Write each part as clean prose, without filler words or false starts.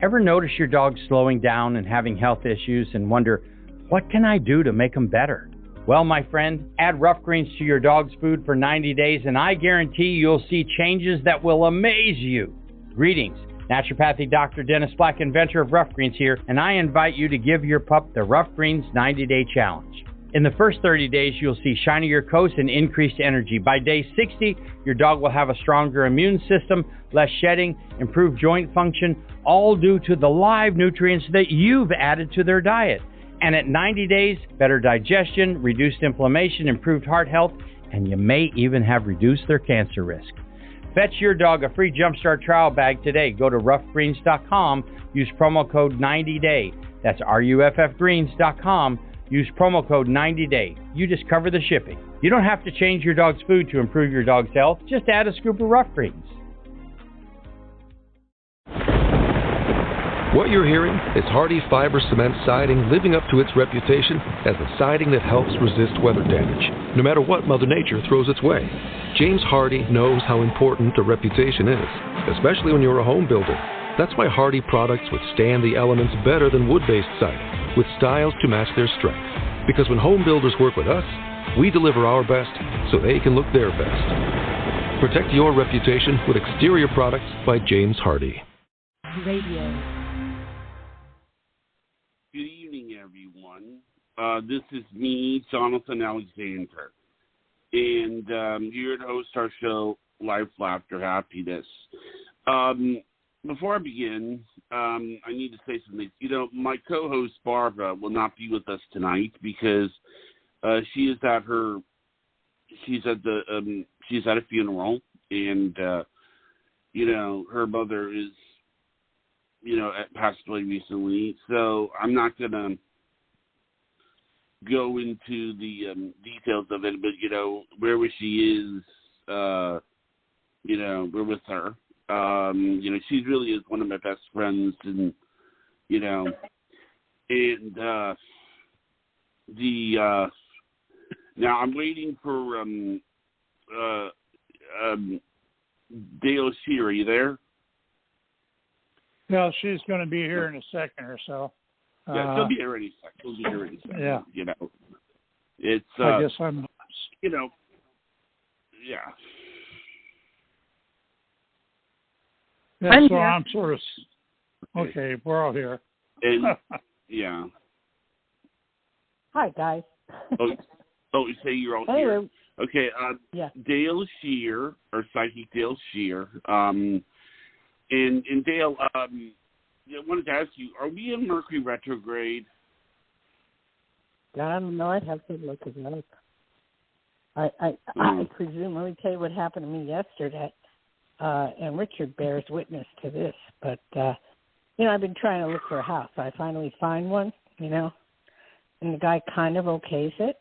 Ever notice your dog slowing down and having health issues and wonder, what can I do to make them better? Well, my friend, add Rough Greens to your dog's food for 90 days and I guarantee you'll see changes that will amaze you. Greetings. Naturopathic Dr. Dennis Black, inventor of Rough Greens here, and I invite you to give your pup the Rough Greens 90-Day Challenge. In the first 30 days, you'll see shinier coats and increased energy. By day 60, your dog will have a stronger immune system, less shedding, improved joint function, all due to the live nutrients that you've added to their diet. And at 90 days, better digestion, reduced inflammation, improved heart health, and you may even have reduced their cancer risk. Fetch your dog a free Jumpstart trial bag today. Go to roughgreens.com. Use promo code 90day. That's ruffgreens.com. Use promo code 90day. You just cover the shipping. You don't have to change your dog's food to improve your dog's health. Just add a scoop of Rough Greens. What you're hearing is Hardie Fiber Cement Siding living up to its reputation as the siding that helps resist weather damage, no matter what Mother Nature throws its way. James Hardie knows how important a reputation is, especially when you're a home builder. That's why Hardie products withstand the elements better than wood-based siding, with styles to match their strength. Because when home builders work with us, we deliver our best so they can look their best. Protect your reputation with exterior products by James Hardie. Radio. Good evening, everyone. This is me, Jonathan Alexander, and here to host our show, Life, Laughter, Happiness. Before I begin, I need to say something. You know, my co-host Barbara will not be with us tonight because she's at a funeral, and you know, her mother is, you know, passed away recently, so I'm not going to go into the details of it, but, you know, wherever she is, you know, we're with her. You know, she really is one of my best friends, and, you know, and now I'm waiting for Dayle Schear. Are you there? Well, she's going to be here in a second or so. Yeah, she'll be here any second. Yeah. You know, it's. I guess I'm. You know. Yeah. Yeah. I'm so here. I'm sort of. Okay, we're all here. And yeah. Hi, guys. Oh, you say you're all Anyway, here. Okay. yeah. Dayle Schear, or Psychic Dayle Schear. And Dayle, I wanted to ask you, are we in Mercury retrograde? I don't know. I'd have to look it up. I presume. Let me tell you what happened to me yesterday. And Richard bears witness to this. But, you know, I've been trying to look for a house. I finally find one, you know, and the guy kind of okays it.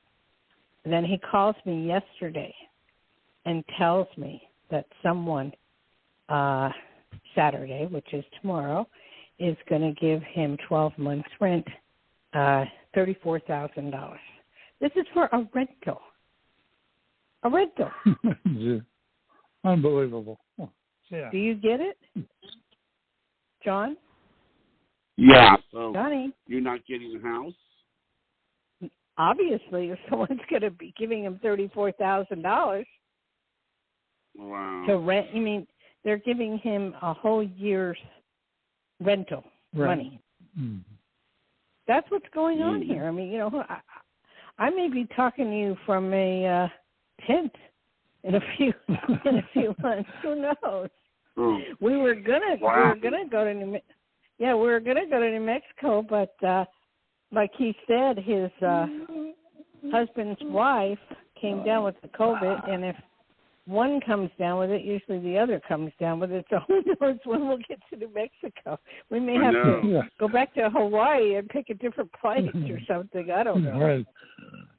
And then he calls me yesterday and tells me that someone Saturday, which is tomorrow, is going to give him 12 months rent, $34,000. This is for a rental. A rental. Unbelievable. Yeah. Do you get it, John? Yeah. So Johnny? You're not getting a house? Obviously, if someone's going to be giving him $34,000 Wow. to rent, you mean they're giving him a whole year's rental money. Mm-hmm. That's what's going on here. I mean, you know, I may be talking to you from a tent in a few months. Who knows? Oh. We were gonna go to New Mexico, but like he said, his husband's wife came down with the COVID, and if one comes down with it, usually the other comes down with it. So who knows when we'll get to New Mexico? We may have to go back to Hawaii and pick a different place or something. I don't know. Right.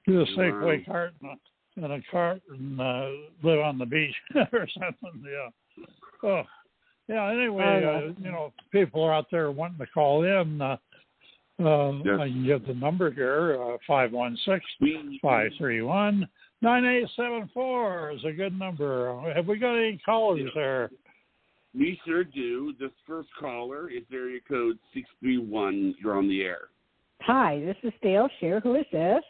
Do a Safeway cart in a cart and live on the beach or something. Yeah. Oh, yeah. Anyway, you know, people are out there wanting to call in. I can give the number here, 516-531-9874 is a good number. Have we got any callers there? We sure do. This first caller is area code 631. You're on the air. Hi, this is Dayle Schear. Who is this?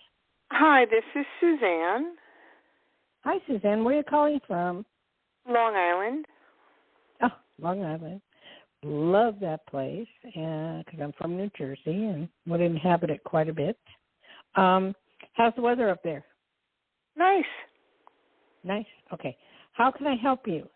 Hi, this is Suzanne. Hi, Suzanne. Where are you calling from? Long Island. Oh, Long Island. Love that place because I'm from New Jersey and would inhabit it quite a bit. How's the weather up there? Nice. Nice. Okay. How can I help you?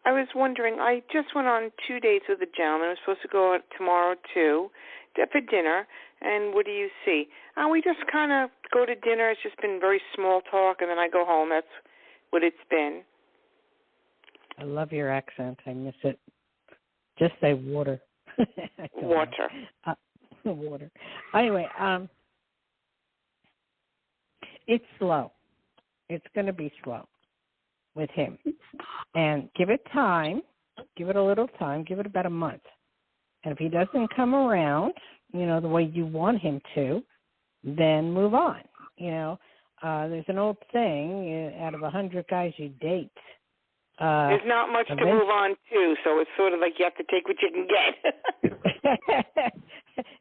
I was wondering, I just went on 2 dates with a gentleman. I was supposed to go out tomorrow, too, for dinner. And what do you see? We just kind of go to dinner. It's just been very small talk, and then I go home. That's what it's been. I love your accent. I miss it. Just say water. Water. Water. Anyway, it's slow. It's going to be slow with him. And give it time. Give it a little time. Give it about a month. And if he doesn't come around, the way you want him to, then move on. There's an old saying, out of 100 guys you date, there's not much to move on to, so it's sort of like you have to take what you can get.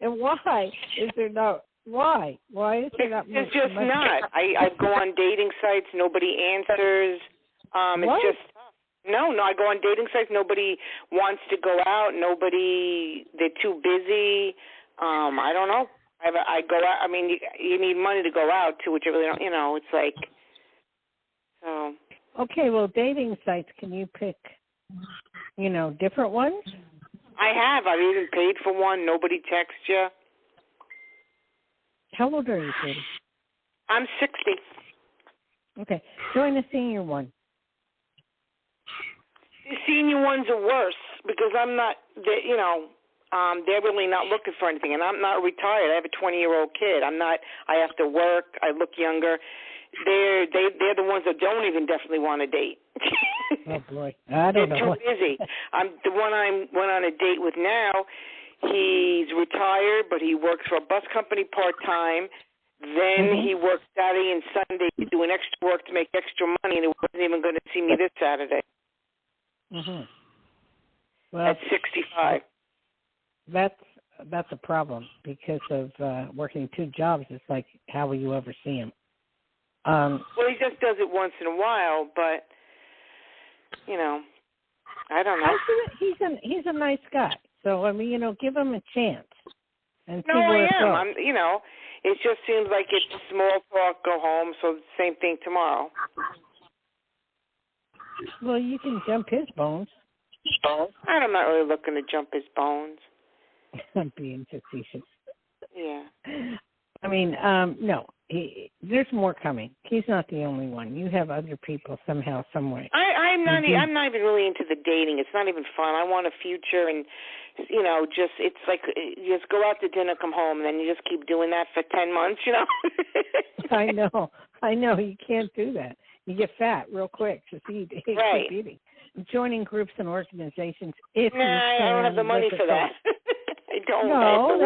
And why is there not? Why? Why is there not? It's just much? Not. I go on dating sites. Nobody answers. What? It's just no. I go on dating sites. Nobody wants to go out. They're too busy. I don't know. I go out. I mean, you need money to go out too, which I really don't. It's like so. Okay, well, dating sites, can you pick, different ones? I have. I've even paid for one. Nobody texts you. How old are you, Katie? I'm 60. Okay, join the senior one. The senior ones are worse because I'm not, they're really not looking for anything, and I'm not retired. I have a 20-year-old kid. I have to work. I look younger. They're the ones that don't even definitely want to date. Oh boy, I don't know. They're too busy. The one I went on a date with now, he's retired, but he works for a bus company part-time. Then he works Saturday and Sunday doing extra work to make extra money, and he wasn't even going to see me this Saturday. Well, at 65. That's a problem because of working 2 jobs. It's like, how will you ever see him? Well, he just does it once in a while, but I don't know. He's a nice guy, so I mean, give him a chance and see no, where I am. it goes. It just seems like it's small talk, go home. So the same thing tomorrow. Well, you can jump his bones. I'm not really looking to jump his bones. I'm being facetious. Yeah. I mean, no. There's more coming. He's not the only one. You have other people somehow, some way. I'm not even really into the dating. It's not even fun. I want a future, and it's like you just go out to dinner, come home, and then you just keep doing that for 10 months. I know. You can't do that. You get fat real quick. Just eat. Right. Keep eating. Joining groups and organizations. I don't have the money for that. I don't. No,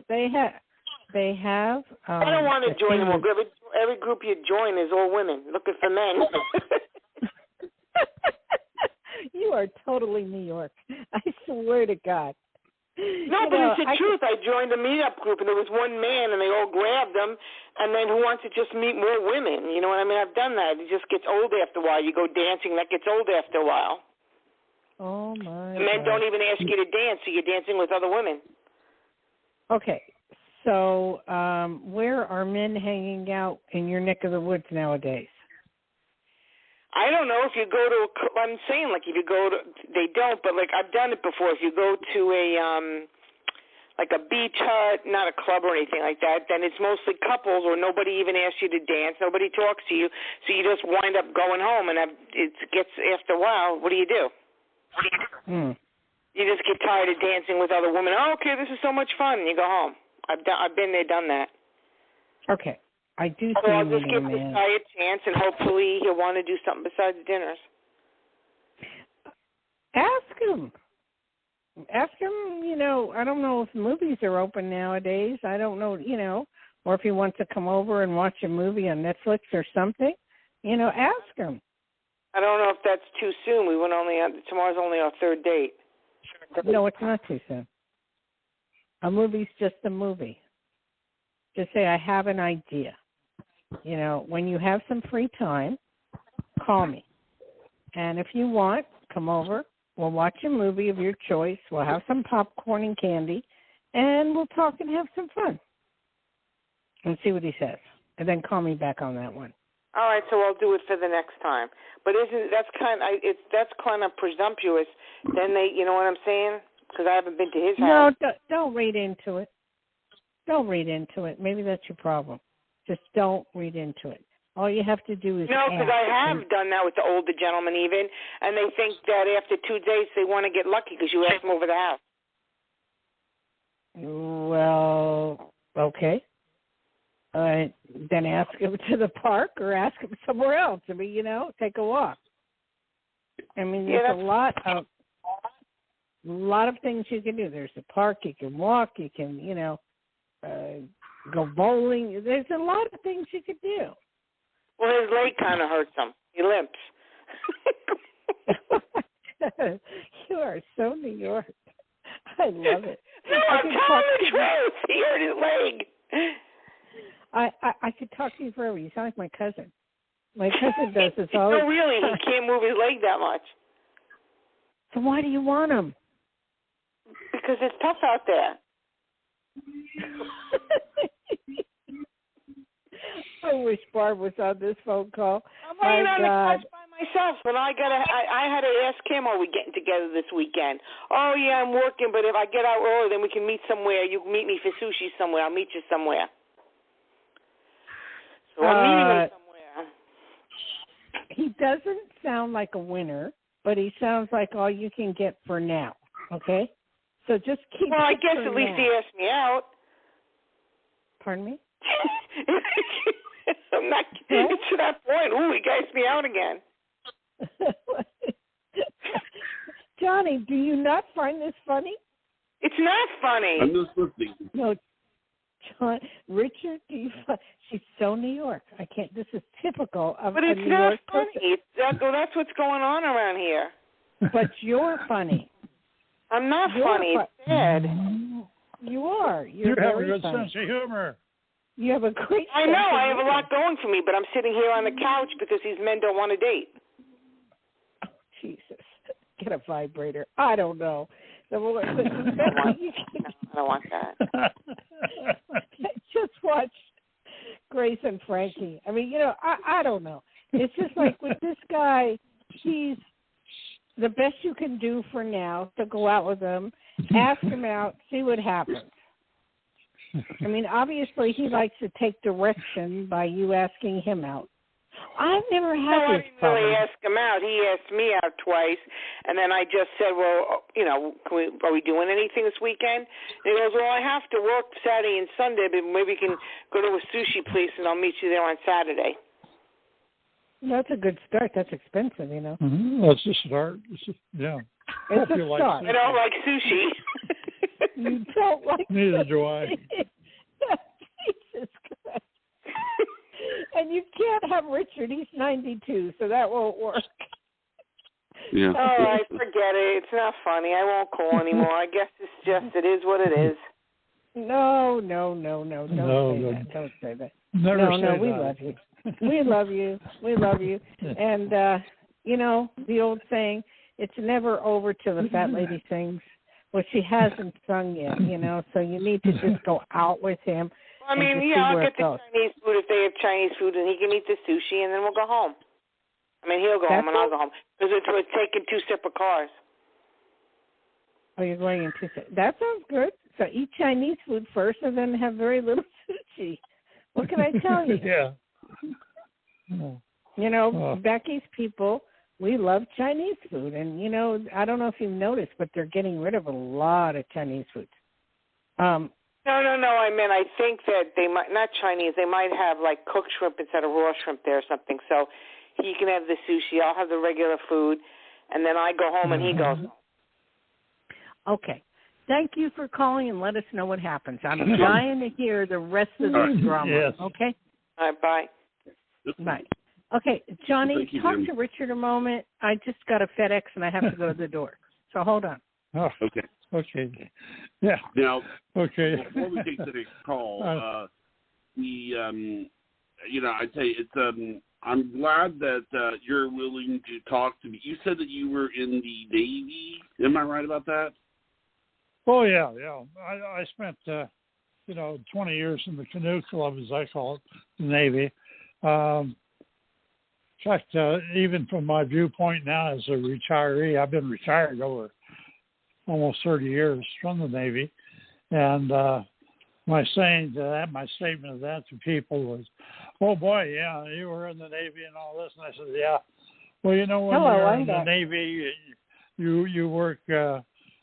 they have. I don't want to join them. Every group you join is all women looking for men. You are totally New York. I swear to God. No, but it's the truth. I joined a meetup group, and there was one man, and they all grabbed him, and then who wants to just meet more women? You know what I mean? I've done that. It just gets old after a while. You go dancing, that gets old after a while. Oh, my The men don't even ask you to dance, so you're dancing with other women. Okay. So where are men hanging out in your neck of the woods nowadays? I don't know. If you go to I'm saying, like, if you go to, they don't, but, like, I've done it before. If you go to a beach hut, not a club or anything like that, then it's mostly couples or nobody even asks you to dance. Nobody talks to you. So you just wind up going home, and it gets, after a while, what do you do? You just get tired of dancing with other women. Oh, okay, this is so much fun. And you go home. I've been there, done that. Okay. I do so I'll just give this guy a chance, and hopefully he'll want to do something besides dinners. Ask him. I don't know if movies are open nowadays. I don't know, or if he wants to come over and watch a movie on Netflix or something. Ask him. I don't know if that's too soon. We went tomorrow's only our third date. No, it's not too soon. A movie's just a movie. Just say, I have an idea. You know, when you have some free time, call me. And if you want, come over. We'll watch a movie of your choice. We'll have some popcorn and candy, and we'll talk and have some fun. And see what he says. And then call me back on that one. All right, so I'll do it for the next time. But that's kind of presumptuous. Then you know what I'm saying? Because I haven't been to his house. No, don't read into it. Don't read into it. Maybe that's your problem. Just don't read into it. All you have to do is No, because I have done that with the older gentlemen even, and they think that after 2 days they want to get lucky because you asked them over the house. Well, okay. Then ask him to the park or ask him somewhere else. I mean, you know, take a walk. I mean, there's a lot of things you can do. There's a park, you can walk, you can, you know, go bowling. There's a lot of things you could do. Well, his leg kind of hurts him. He limps. You are so New York. I love it. No, I'm telling the truth. He hurt his leg. I could talk to you forever. You sound like my cousin. My cousin does this all the time. No, really, he can't move his leg that much. So why do you want him? Because it's tough out there. I wish Barb was on this phone call. I'm laying on the couch by myself, but I had to ask him, are we getting together this weekend? Oh, yeah, I'm working, but if I get out early, then we can meet somewhere. You can meet me for sushi somewhere. I'll meet you somewhere. So I'm meeting him somewhere. He doesn't sound like a winner, but he sounds like all you can get for now, okay? So just keep Well, I guess at least he asked me out. Pardon me? I'm not it's to that point. Ooh, he asked me out again. Johnny, do you not find this funny? It's not funny. I'm just listening. No, John, Richard, do you find, she's so New York. I can't. This is typical of but a it's New not York funny. person. That's what's going on around here. But you're funny. I'm not funny. It's sad. You are. You have a good funny. sense of humor. You have a great I know. I have a lot going for me, but I'm sitting here on the couch because these men don't want to date. Oh, Jesus. Get a vibrator. I don't know. I don't want that. Just watch Grace and Frankie. I mean, you know, I don't know. It's just like with this guy, he's the best you can do for now to go out with him, ask him out, see what happens. I mean, obviously he likes to take direction by you asking him out. I've never had this problem. I didn't really ask him out. He asked me out twice, and then I just said, well, you know, are we doing anything this weekend? And he goes, well, I have to work Saturday and Sunday, but maybe we can go to a sushi place, and I'll meet you there on Saturday. That's a good start. That's expensive, you know. Mm-hmm. That's a start. Yeah. It's a start. I don't like sushi. You don't like Neither do I. Jesus Christ. And you can't have Richard. He's 92, so that won't work. Yeah. All right, forget it. It's not funny. I won't call anymore. I guess it is what it is. No. Don't say that. Don't say that. Never say we that. love you. We love you. We love you. And, you know, the old saying, it's never over till the fat lady sings. Well, she hasn't sung yet, you know, so you need to just go out with him. I mean, yeah, I'll get the Chinese food if they have Chinese food, and he can eat the sushi, and then we'll go home. I mean, he'll go home, and I'll go home. Because we're taking 2 separate cars. Oh, you're going in 2 separate. That sounds good. So eat Chinese food first, and then have very little sushi. What can I tell you? Yeah. You know, Becky's people, we love Chinese food. And, you know, I don't know if you've noticed, but they're getting rid of a lot of Chinese food. No. I mean, I think that they might, not Chinese, they might have, like, cooked shrimp instead of raw shrimp there or something. So he can have the sushi, I'll have the regular food, and then I go home and he goes home. Okay. Thank you for calling, and let us know what happens. I'm dying to hear the rest of this drama. Yes. Okay? All right, bye. Bye. Okay, Johnny, Thank you, talk Jim. to Richard a moment. I just got a FedEx and I have to go to the door. So hold on. Oh, Okay. okay. Yeah. Now, Okay. before we take the next call, I tell you, it's I'm glad that you're willing to talk to me. You said that you were in the Navy. Am I right about that? Oh yeah. I spent 20 years in the canoe club, as I call it, the Navy. In fact, even from my viewpoint now as a retiree, I've been retired over almost 30 years from the Navy, and my statement of that to people was, "Oh boy, yeah, you were in the Navy and all this," and I said, "Yeah, well, when you're in the Navy, you work.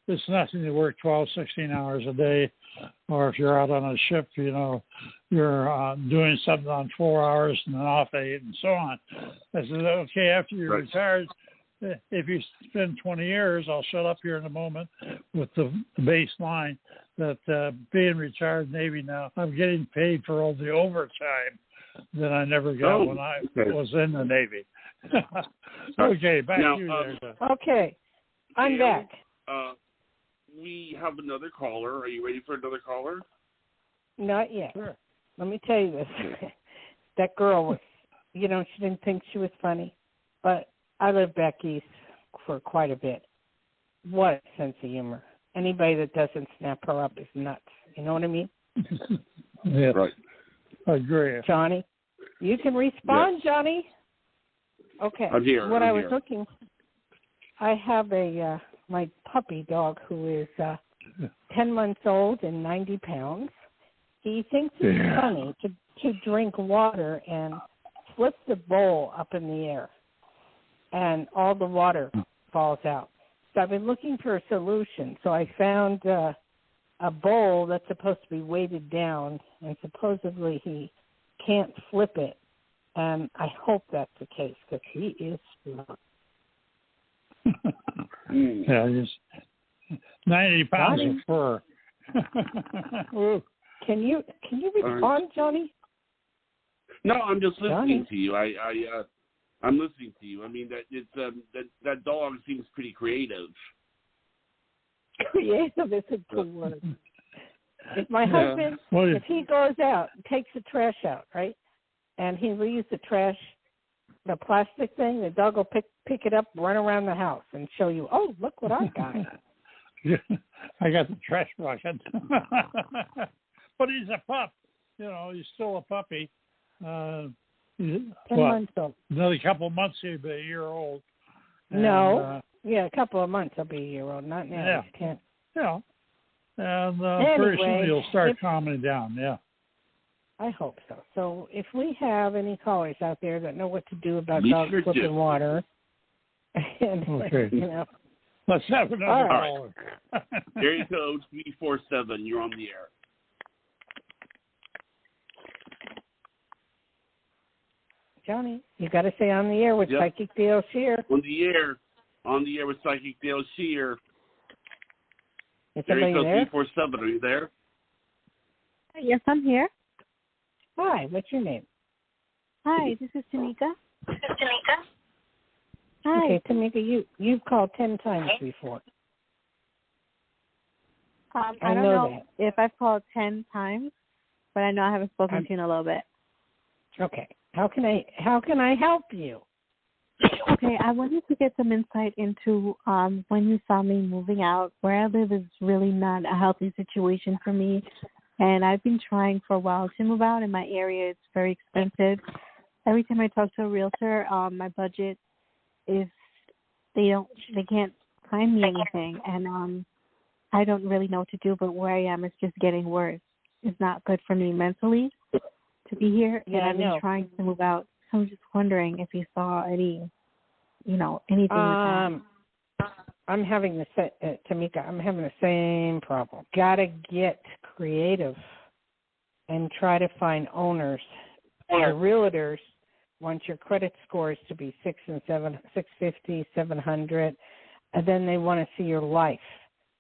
It's nothing to work 12, 16 hours a day, or if you're out on a ship, you're doing something on 4 hours and then off 8 and so on." I said, "Okay, after you're retired, if you spend 20 years, I'll shut up here in a moment with the baseline that being retired Navy now, I'm getting paid for all the overtime that I never got when I was in the Navy." Okay, back to you there. Okay, I'm back. We have another caller. Are you ready for another caller? Not yet. Sure. Let me tell you this. That girl was, she didn't think she was funny, but I lived back east for quite a bit. What a sense of humor. Anybody that doesn't snap her up is nuts. You know what I mean? Yeah. Right. I agree. Johnny, you can respond, yes. Johnny. Okay. I'm here. I was looking, I have my puppy dog who is 10 months old and 90 pounds. He thinks it's funny to drink water and flip the bowl up in the air, and all the water falls out. So I've been looking for a solution. So I found a bowl that's supposed to be weighted down, and supposedly he can't flip it. And I hope that's the case because he is smart. Yeah, he's 90 pounds of fur. Can you respond, Johnny? No, I'm just listening to you. I'm listening to you. I mean, that dog seems pretty creative. Creative is a good word. If my husband, if he goes out and takes the trash out, right, and he leaves the trash, the plastic thing, the dog will pick it up, run around the house, and show you, "Oh, look what I got." I got the trash bucket. But he's a pup. He's still a puppy. 10 months old. Another couple of months, he'll be a year old. And, a couple of months he'll be a year old. Not now. Yeah. He's 10. Yeah. And pretty soon he'll start calming down. Yeah. I hope so. So if we have any callers out there that know what to do about dogs flipping water, and, let's have another caller. Area code 347. You're on the air. Johnny, you got to stay on the air with Psychic Dayle Schear. On the air with Psychic Dayle Schear. Is somebody Area code there? 347. Are you there? Yes, I'm here. Hi, what's your name? Hi, this is Tamika. Hi. Okay, Tamika, you've called 10 times before. I don't know if I've called 10 times, but I know I haven't spoken to you in a little bit. Okay. How can I help you? Okay, I wanted to get some insight into when you saw me moving out. Where I live is really not a healthy situation for me, and I've been trying for a while to move out. In my area, it's very expensive. Every time I talk to a realtor, my budget is they can't find me anything, and I don't really know what to do. But where I am, it's just getting worse. It's not good for me mentally to be here, and I've been trying to move out. So I'm just wondering if you saw anything with that. I'm having Tamika, I'm having the same problem. Gotta get creative and try to find owners. The realtors want your credit scores to be 650, 700, and then they want to see your life.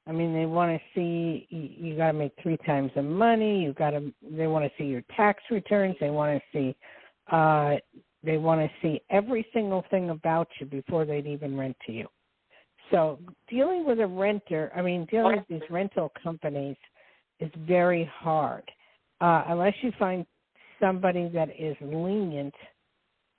I mean, they want to see you got to make 3 times the money. They want to see your tax returns. They want to see They want to see every single thing about you before they'd even rent to you. So dealing with these rental companies is very hard. Unless you find somebody that is lenient,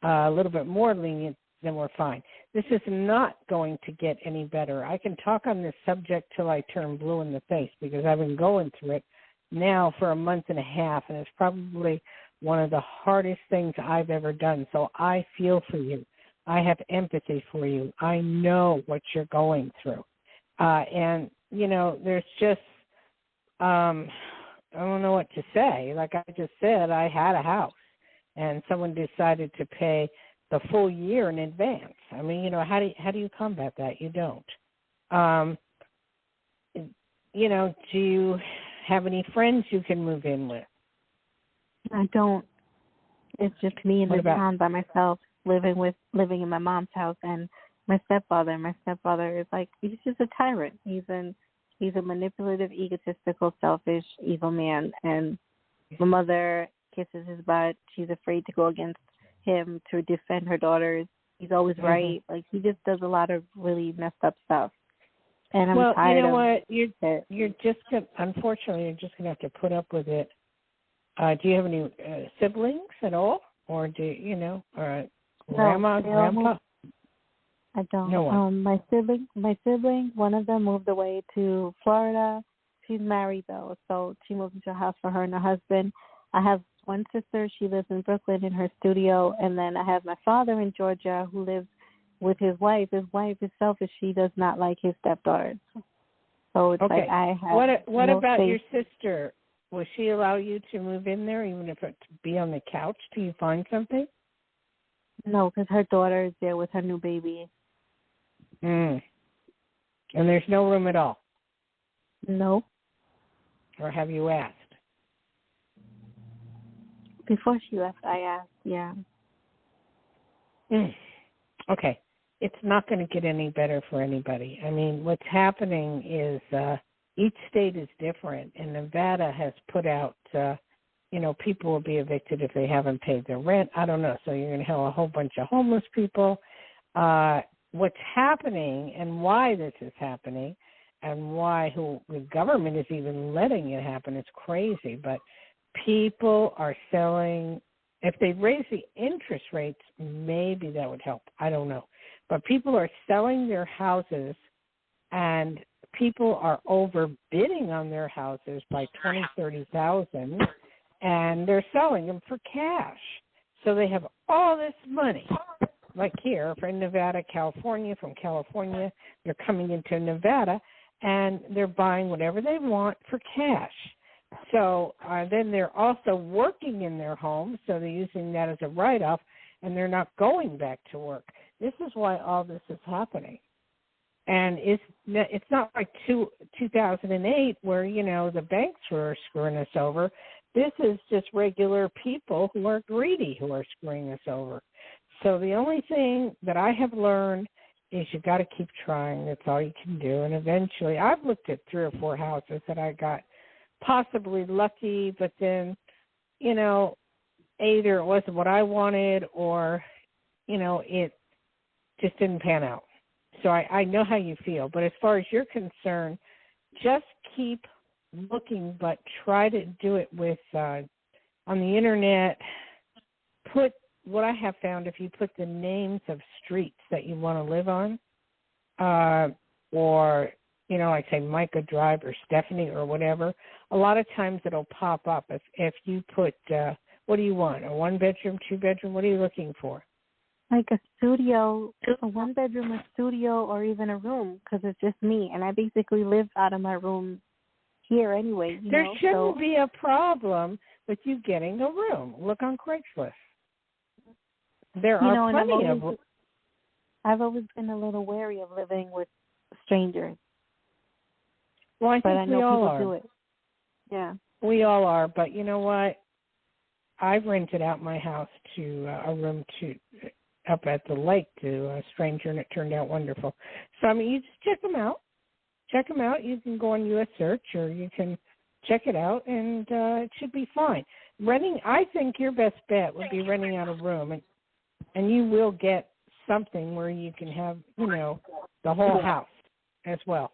a little bit more lenient, then we're fine. This is not going to get any better. I can talk on this subject till I turn blue in the face because I've been going through it now for a month and a half, and it's probably one of the hardest things I've ever done. So I feel for you. I have empathy for you. I know what you're going through. And, there's just, I don't know what to say. Like I just said, I had a house, and someone decided to pay the full year in advance. I mean, how do you combat that? You don't. Do you have any friends you can move in with? I don't. It's just me in the town by myself, living in my mom's house, and my stepfather. My stepfather is he's just a tyrant. He's a manipulative, egotistical, selfish, evil man. And my mother kisses his butt. She's afraid to go against him to defend her daughters. He's always right. He just does a lot of really messed up stuff. And I'm tired you know of what? You're just unfortunately, you're just gonna have to put up with it. Do you have any siblings at all, or grandma, grandpa? I don't. No one. My sibling, one of them moved away to Florida. She's married though, so she moved into a house for her and her husband. I have one sister. She lives in Brooklyn in her studio, and then I have my father in Georgia who lives with his wife. His wife is selfish. She does not like his stepdaughters. So it's okay. I have. What about your sister? Will she allow you to move in there, even if it's be on the couch till you find something? No, because her daughter is there with her new baby. And there's no room at all? No. Or have you asked? Before she left, I asked, yeah. Okay. It's not going to get any better for anybody. I mean, what's happening is each state is different, and Nevada has put out, people will be evicted if they haven't paid their rent. I don't know. So you're going to have a whole bunch of homeless people. What's happening and why this is happening and why the government is even letting it happen is crazy. But people are selling. If they raise the interest rates, maybe that would help. I don't know. But people are selling their houses, and people are overbidding on their houses by $20,000, $30,000, and they're selling them for cash. So they have all this money. Like here, from Nevada, California, from California, they're coming into Nevada, and they're buying whatever they want for cash. So then they're also working in their homes, so they're using that as a write-off, and they're not going back to work. This is why all this is happening. And it's not like 2008 where, the banks were screwing us over. This is just regular people who are greedy who are screwing us over. So the only thing that I have learned is you got to keep trying. That's all you can do. And eventually, I've looked at 3 or 4 houses that I got possibly lucky, but then, either it wasn't what I wanted or, it just didn't pan out. So I know how you feel. But as far as you're concerned, just keep looking, but try to do it with on the Internet. Put what I have found, if you put the names of streets that you want to live on, or, like say Micah Drive or Stephanie or whatever, a lot of times it'll pop up. If you put, what do you want, a 1-bedroom, 2-bedroom, what are you looking for? Like a studio, a 1-bedroom, a studio, or even a room, because it's just me, and I basically live out of my room here anyway. There shouldn't be a problem with you getting a room. Look on Craigslist. There are plenty of. I've always been a little wary of living with strangers. Well, I think we all are. Do it. Yeah, we all are. But you know what? I've rented out my house to a room up at the lake to a stranger, and it turned out wonderful. So you just check them out. Check them out. You can go on U.S. Search, or you can check it out, and it should be fine. I think your best bet would be renting out a room. And and you will get something where you can have, the whole house as well.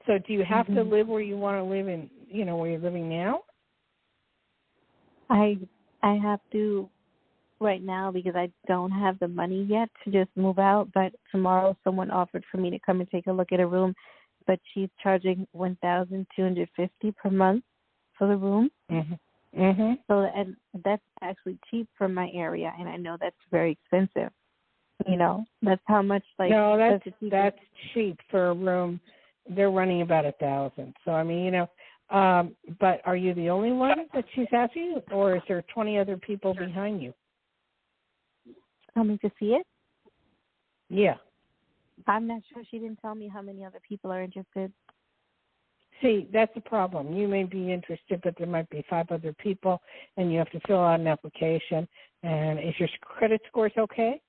So do you have to live where you want to live in, where you're living now? I have to right now because I don't have the money yet to just move out, but tomorrow someone offered for me to come and take a look at a room, but she's charging $1,250 per month for the room. So, and that's actually cheap for my area, and I know that's very expensive. That's how much, no, that's cheap for a room. They're running about $1,000. So, I mean, but are you the only one that she's asking, or is there 20 other people behind you? Coming to see it? Yeah. I'm not sure. She didn't tell me how many other people are interested. See, that's the problem. You may be interested, but there might be 5 other people, and you have to fill out an application. And is your credit scores okay?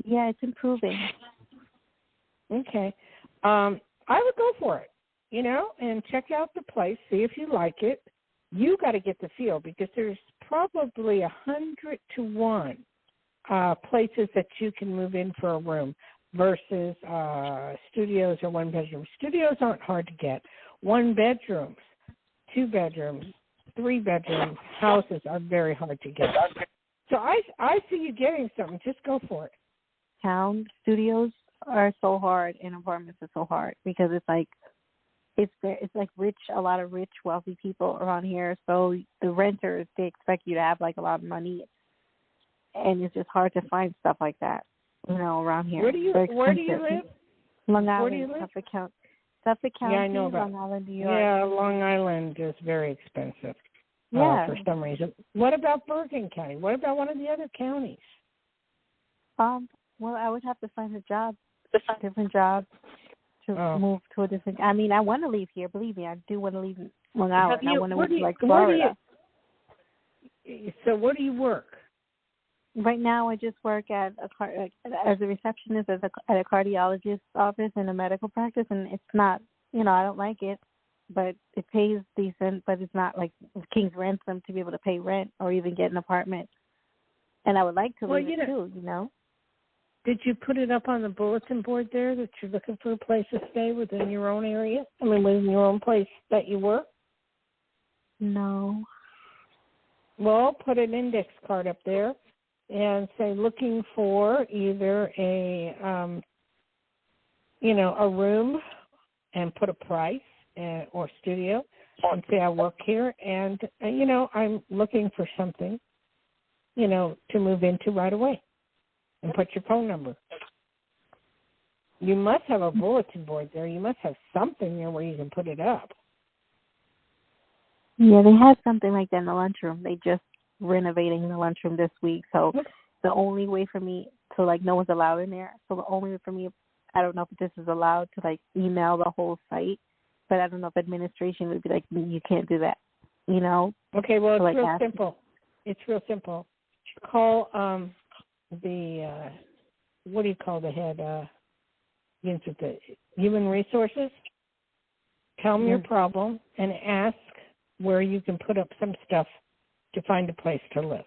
Yeah, it's improving. Okay. I would go for it, and check out the place, see if you like it. You got to get the feel, because there's probably 100 to 1 places that you can move in for a room versus studios or 1-bedroom. Studios aren't hard to get. 1 bedrooms, 2 bedrooms, 3 bedroom houses are very hard to get. So I see you getting something. Just go for it. Town studios are so hard, and apartments are so hard because it's like rich, a lot of rich, wealthy people around here. So the renters, they expect you to have like a lot of money, and it's just hard to find stuff like that, around here. Where do you live? Long Island, where do you live? Suffolk County, yeah, I know about Long Island, New York. Yeah, Long Island is very expensive. For some reason. What about Bergen County? What about one of the other counties? Well, I would have to find a different job to move to a different. I mean, I want to leave here. Believe me, I do want to leave Long Island. I want to move to Florida. So where do you work? Right now, I just work as a receptionist at a cardiologist's office in a medical practice, and it's not, I don't like it, but it pays decent, but it's not like king's ransom to be able to pay rent or even get an apartment. And I would like to leave it too, Did you put it up on the bulletin board there that you're looking for a place to stay within your own area? I mean, within your own place that you work? No. Well, put an index card up there and say looking for either a room, and put a price or studio, and say I work here, and I'm looking for something, to move into right away, and put your phone number. You must have a bulletin board there. You must have something there where you can put it up. Yeah, they had something like that in the lunchroom. They just renovating the lunchroom this week, so the only way for me to know what's allowed in there. So the only way for me, I don't know if this is allowed to email the whole site, but I don't know if administration would be you can't do that. Okay, well, it's real simple. It's real simple. Call the what do you call the head? The human resources. Tell them your problem and ask where you can put up some stuff to find a place to live.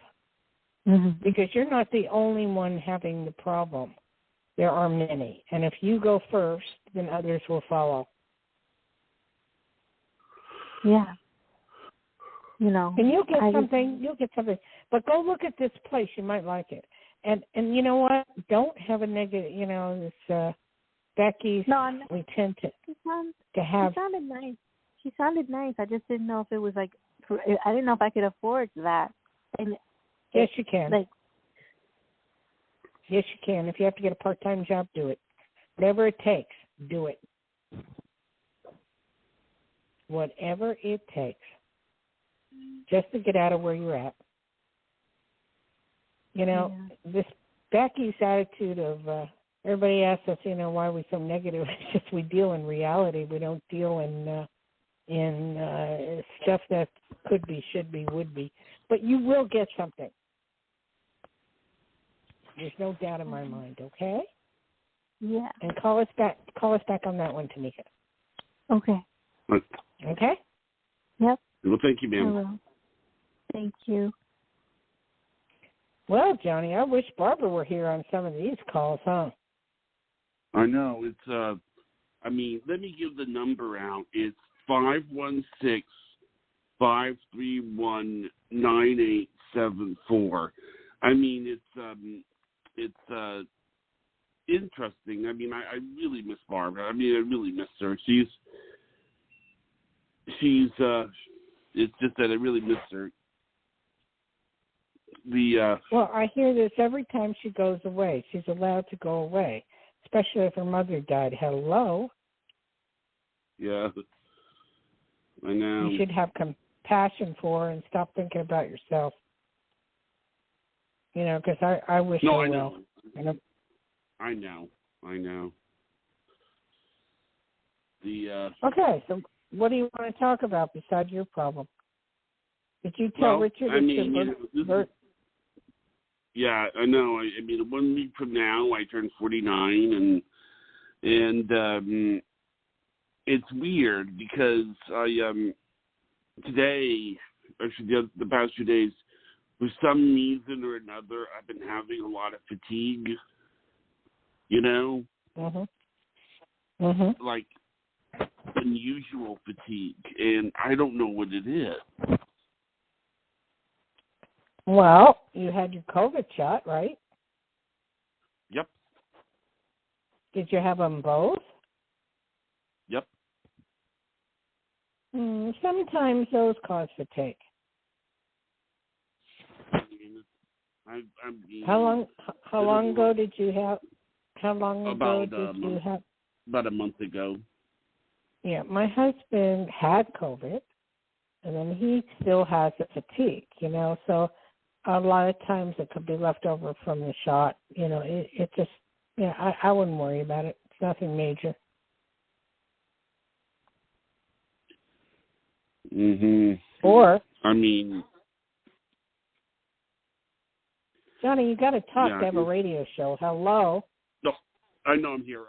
Because you're not the only one having the problem. There are many. And if you go first, then others will follow. Yeah. And you'll get something. But go look at this place. You might like it. And you know what? Don't have a negative, this Becky's, we tend to have. She sounded nice. She sounded nice. I just didn't know if it was I didn't know if I could afford that. And yes, you can. Yes, you can. If you have to get a part-time job, do it. Whatever it takes, do it. Whatever it takes. Just to get out of where you're at. This Becky's attitude of everybody asks us, why are we so negative? It's just we deal in reality. We don't deal in stuff that could be, should be, would be. But you will get something. There's no doubt in my mind, okay? Yeah. And call us back on that one, Tanika. Okay. Okay? Yep. Well, thank you, ma'am. I will. Thank you. Well, Johnny, I wish Barbara were here on some of these calls, huh? I know. It's, let me give the number out. It's 516-531-9874. I mean, it's interesting. I mean, I really miss Barbara. I mean, I really miss her. She's it's just that I really miss her. Well, I hear this every time she goes away. She's allowed to go away, especially if her mother died. Hello? Yeah, I know. You should have compassion for her and stop thinking about yourself. You know, because I wish her well. I know. Okay, so what do you want to talk about besides your problem? Did you tell Richard? Yeah, I know. I mean, 1 week from now, I turn 49, and it's weird because I today, actually the past few days, for some reason or another, I've been having a lot of fatigue. You know, like unusual fatigue, and I don't know what it is. Well, you had your COVID shot, right? Yep. Did you have them both? Yep. Sometimes those cause fatigue. How long ago did you have? How long ago did you have? About a month ago. Yeah, my husband had COVID, and then he still has the fatigue. You know, so a lot of times it could be left over from the shot. You know, it just, yeah, I wouldn't worry about it. It's nothing major. Or, I mean, Johnny, you got to talk to have a radio show. Hello. No, I know I'm here.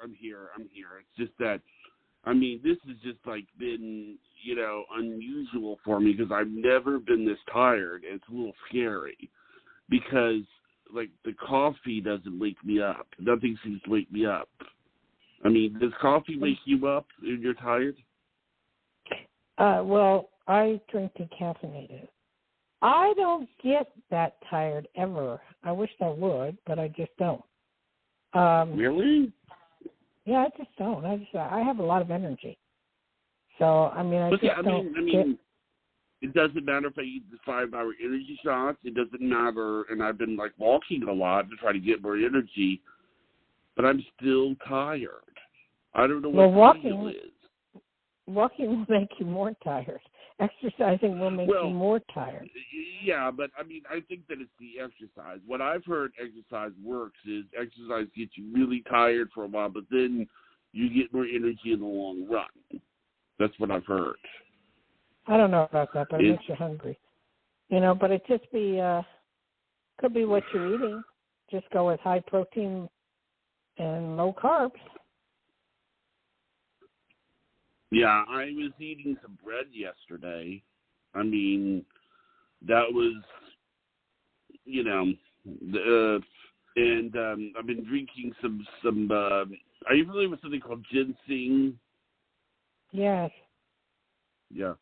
It's just that, I mean, this has just like been, you know, unusual for me because I've never been this tired. It's a little scary because, like, the coffee doesn't wake me up. Nothing seems to wake me up. I mean, does coffee wake you up when you're tired? Well, I drink decaffeinated. I don't get that tired ever. I wish I would, but I just don't. Really? Yeah, I just don't. I have a lot of energy. So, I mean, it doesn't matter if I eat the 5-hour energy shots. It doesn't matter, and I've been, like, walking a lot to try to get more energy, but I'm still tired. I don't know what the deal is. Walking will make you more tired. Exercising will make you more tired. Yeah, but, I mean, I think that it's the exercise. What I've heard exercise works is exercise gets you really tired for a while, but then you get more energy in the long run. That's what I've heard. I don't know about that, but it makes you hungry. You know, but it just could be what you're eating. Just go with high protein and low carbs. Yeah, I was eating some bread yesterday. I mean, that was, you know, and I've been drinking some. Are you familiar with something called ginseng? Yes. Yeah,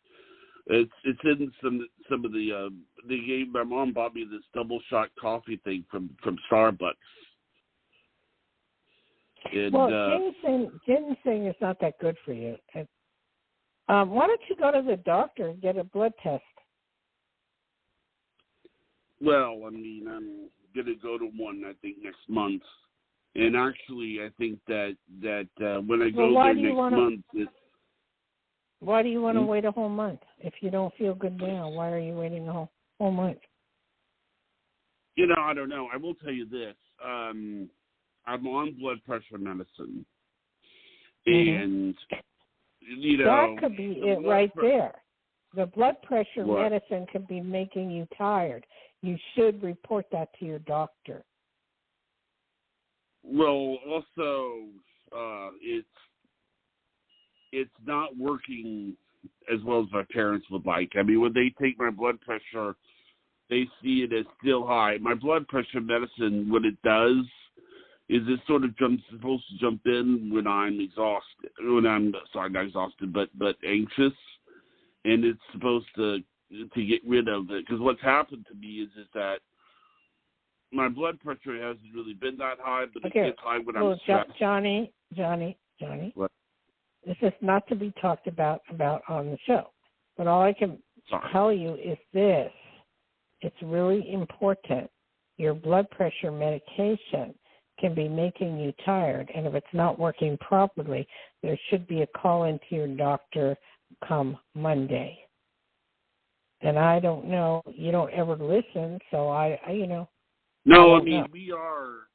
it's in some of the. My mom bought me this double shot coffee thing from Starbucks. And, ginseng is not that good for you. Why don't you go to the doctor and get a blood test? Well, I mean, I'm going to go to one, I think, next month. And actually, I think that when I go there next month... Why do you want to wait a whole month? If you don't feel good now, why are you waiting a whole month? You know, I don't know. I will tell you this. I'm on blood pressure medicine. And... You know, that could be it right there. The blood pressure medicine could be making you tired. You should report that to your doctor. Well, also, it's not working as well as my parents would like. I mean, when they take my blood pressure, they see it as still high. My blood pressure medicine, what it does is it sort of supposed to jump in when I'm exhausted. Not exhausted, but anxious, and it's supposed to get rid of it. Because what's happened to me is that my blood pressure hasn't really been that high, but it gets high when I'm stressed. Johnny. What? This is not to be talked about on the show, but all I can tell you is this. It's really important. Your blood pressure medication can be making you tired, and if it's not working properly, there should be a call into your doctor come Monday. And I don't know, you don't ever listen, so I No, I mean, we are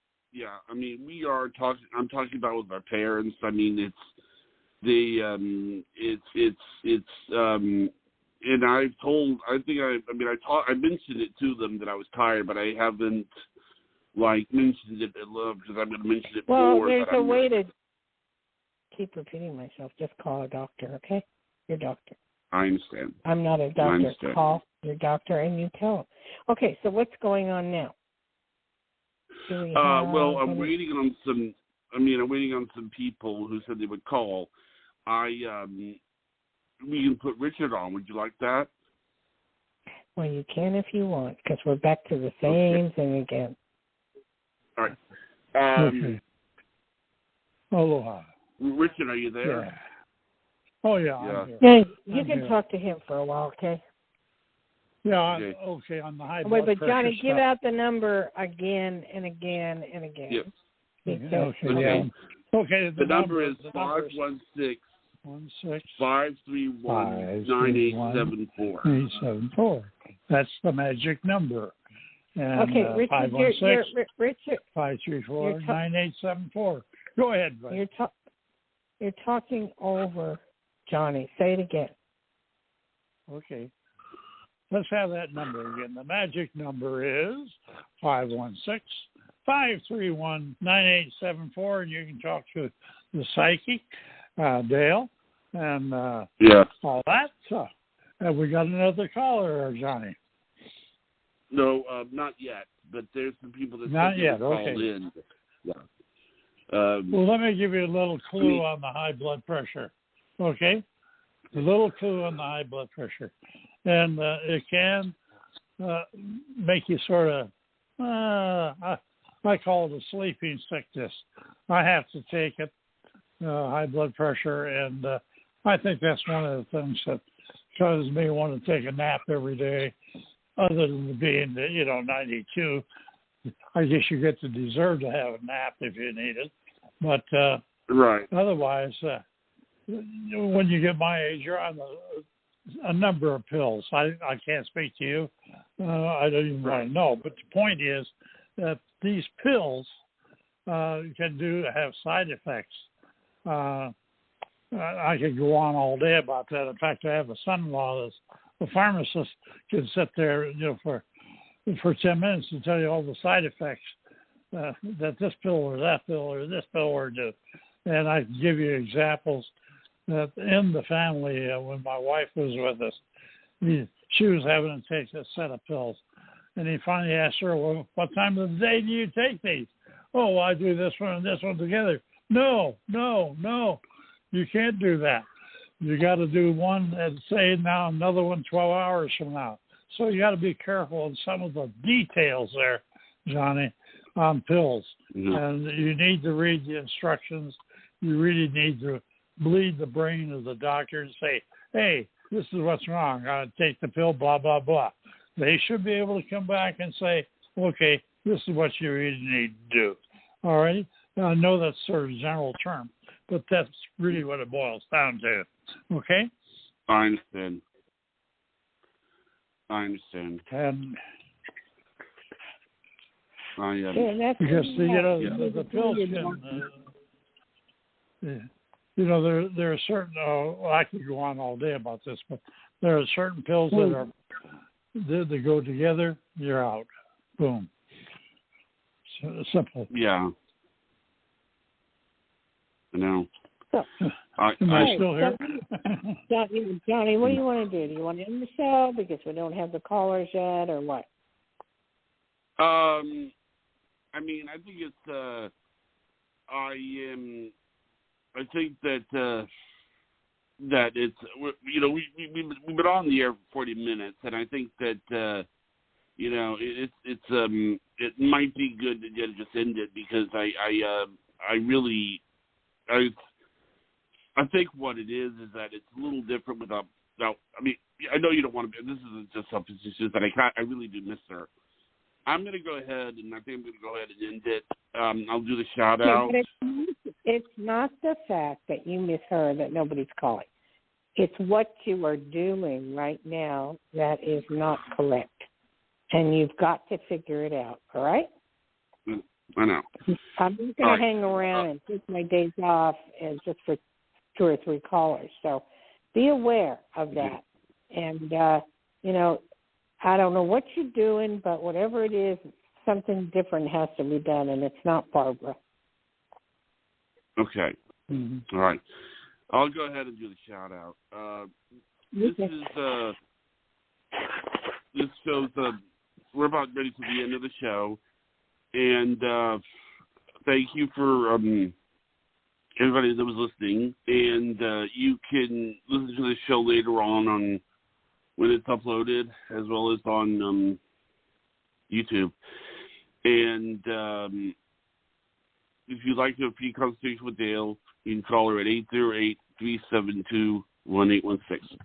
talking, I'm talking about with my parents. I mean, and I mentioned it to them that I was tired, but I haven't, mentioned it because I'm going to mention it more. Well, there's a way to keep repeating myself. Just call a doctor, okay? Your doctor. I understand. I'm not a doctor. Call your doctor and you tell him. Okay, so what's going on now? I'm waiting on some people who said they would call. We can put Richard on. Would you like that? Well, you can if you want, because we're back to the same thing again. All right. Okay. Aloha. Richard, are you there? Yeah. Oh, yeah. I'm here. Yeah, you can talk to him for a while, okay? Yeah, okay, on the high blood pressure. Wait, but Johnny, give out the number again and again and again. Yep. Okay, the number is 516 531 9874. 874. That's the magic number. And, okay, Richard, Richard. 534 9874. Go ahead, buddy. You're talking over Johnny. Say it again. Okay. Let's have that number again. The magic number is 516-531-9874, and you can talk to the psychic, Dayle, and all that. So, have we got another caller, Johnny? No, not yet, but there's some people that not yet. Called in. Yeah. Well, let me give you a little clue on the high blood pressure. Okay? A little clue on the high blood pressure. And it can make you sort of, I call it a sleeping sickness. I have to take it, high blood pressure, and I think that's one of the things that causes me to want to take a nap every day, other than being, 92. I guess you get to deserve to have a nap if you need it. But right. Otherwise, when you get my age, you're on a number of pills. I can't speak to you. I don't even want to know. But the point is that these pills can have side effects. I could go on all day about that. In fact, I have a son-in-law that's a pharmacist, can sit there, for 10 minutes and tell you all the side effects that this pill or that pill or this pill or do. And I can give you examples that in the family, when my wife was with us, she was having to take a set of pills. And he finally asked her, well, what time of the day do you take these? Oh, well, I do this one and this one together. No. You can't do that. You got to do one at, say, now, another one 12 hours from now. So you got to be careful in some of the details there, Johnny, on pills. Mm-hmm. And you need to read the instructions. You really need to bleed the brain of the doctor and say, hey, this is what's wrong. I take the pill, blah, blah, blah. They should be able to come back and say, okay, this is what you really need to do. All right? Now, I know that's sort of a general term, but that's really what it boils down to. Okay? I understand. And because the pills can, there are certain. I could go on all day about this, but there are certain pills that go together. You're out. Boom. So, simple. Yeah. I know. So, am I still here? Johnny, what do you want to do? Do you want to end the show because we don't have the callers yet, or what? I mean, I think it's. I think that that it's. We've been on the air for 40 minutes, and I think that it might be good to just end it because I really think what it is that it's a little different without. Now, I mean, I know you don't want to. This isn't just suppositions that I really do miss her. I'm going to go ahead, and I think I'm going to go ahead and end it. I'll do the shout out. It's not the fact that you miss her that nobody's calling. It's what you are doing right now that is not correct, and you've got to figure it out. All right? I know. I'm not going to hang around and take my days off and just for 2 or 3 callers. So be aware of that. And, I don't know what you're doing, but whatever it is, something different has to be done, and it's not Barbara. Okay. Mm-hmm. All right. I'll go ahead and do the shout-out. This show's, we're about ready to the end of the show, and thank you for everybody that was listening, and you can listen to the show later on when it's uploaded, as well as on YouTube. And if you'd like to have a free consultation with Dayle, you can call her at 808-372-1816.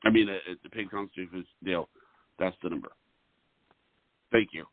I mean, the paid consultation with Dayle. That's the number. Thank you.